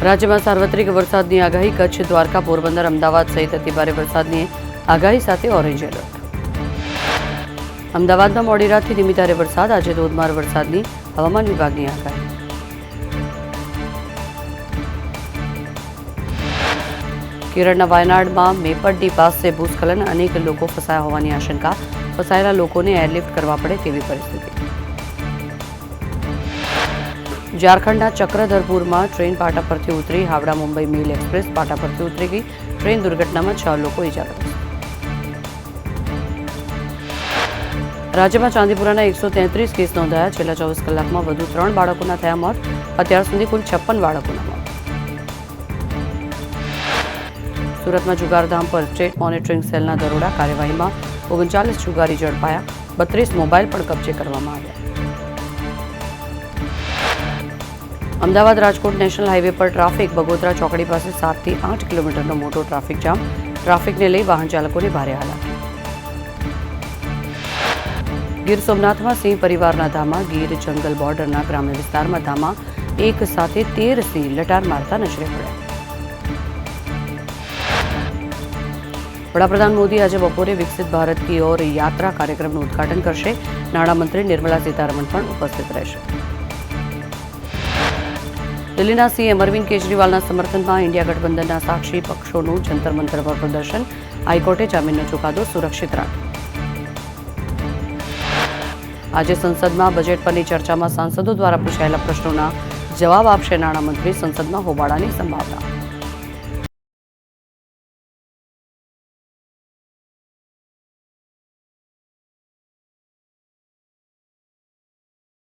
રાજ્યમાં સાર્વત્રિક વરસાદની આગાહી. કચ્છ, દ્વારકા, પોરબંદર, અમદાવાદ સહિત અતિભારે વરસાદની આગાહી સાથે ઓરેન્જ એલર્ટ. અમદાવાદમાં મોડી રાતથી ધીમી ધારે વરસાદ. આજે ધોધમાર વરસાદની હવામાન વિભાગની આગાહી. કેરળના વાયનાડમાં મેપડડી પાસે ભૂસ્ખલન. અનેક લોકો ફસાયા હોવાની આશંકા. ફસાયેલા લોકોને એરલિફ્ટ કરવા પડે તેવી પરિસ્થિતિ. ઝારખંડના ચક્રધરપુરમાં ટ્રેન પાટા પરથી ઉતરી. હાવડા મુંબઈ મેલ એક્સપ્રેસ પાટા પરથી ઉતરી ગઈ. ટ્રેન દુર્ઘટનામાં 6 લોકો ઇજાગ્રસ્ત. રાજ્યમાં ચાંદીપુરાના 133 કેસ નોંધાયા. છેલ્લા 24 કલાકમાં વધુ 3 બાળકોના થયા મોત. અત્યાર સુધી કુલ 56 બાળકોના મોત. સુરતમાં જુગારધામ પર સ્ટેટ મોનિટરિંગ સેલના દરોડા. કાર્યવાહીમાં 39 જુગારી ઝડપાયા. 32 મોબાઈલ પણ કબજે કરવામાં આવ્યા. અમદાવાદ રાજકોટ નેશનલ હાઈવે પર ટ્રાફિક. બગોદરા ચોકડી પાસે 7 થી 8 કિલોમીટરનો મોટો ટ્રાફિક જામ. ટ્રાફિકને લઈ વાહન ચાલકોને ભારે હાલાકી. ગીર સોમનાથમાં સિંહ પરિવારના ધામા. ગીર જંગલ બોર્ડરના ગ્રામ્ય વિસ્તારમાં ધામા એક સાથે 13 સિંહ લટાર મારતા નજરે પડ્યા. વડાપ્રધાન મોદી આજે બપોરે વિકસિત ભારત કી ઓર યાત્રા કાર્યક્રમનું ઉદ્ઘાટન કરશે. નાણામંત્રી નિર્મલા સીતારમણ પણ ઉપસ્થિત રહેશે. દિલ્હીના સીએમ અરવિંદ કેજરીવાલના સમર્થનમાં ઇન્ડિયા ગઠબંધનના સાક્ષી પક્ષોનું જંતર મંતર પર પ્રદર્શન. હાઈકોર્ટે જામીનનો ચુકાદો સુરક્ષિત રાખ્યો. આજે સંસદમાં બજેટ પરની ચર્ચામાં સાંસદો દ્વારા પૂછાયેલા પ્રશ્નોના જવાબ આપશે નાણામંત્રી. સંસદમાં હોબાળાની સંભાવના.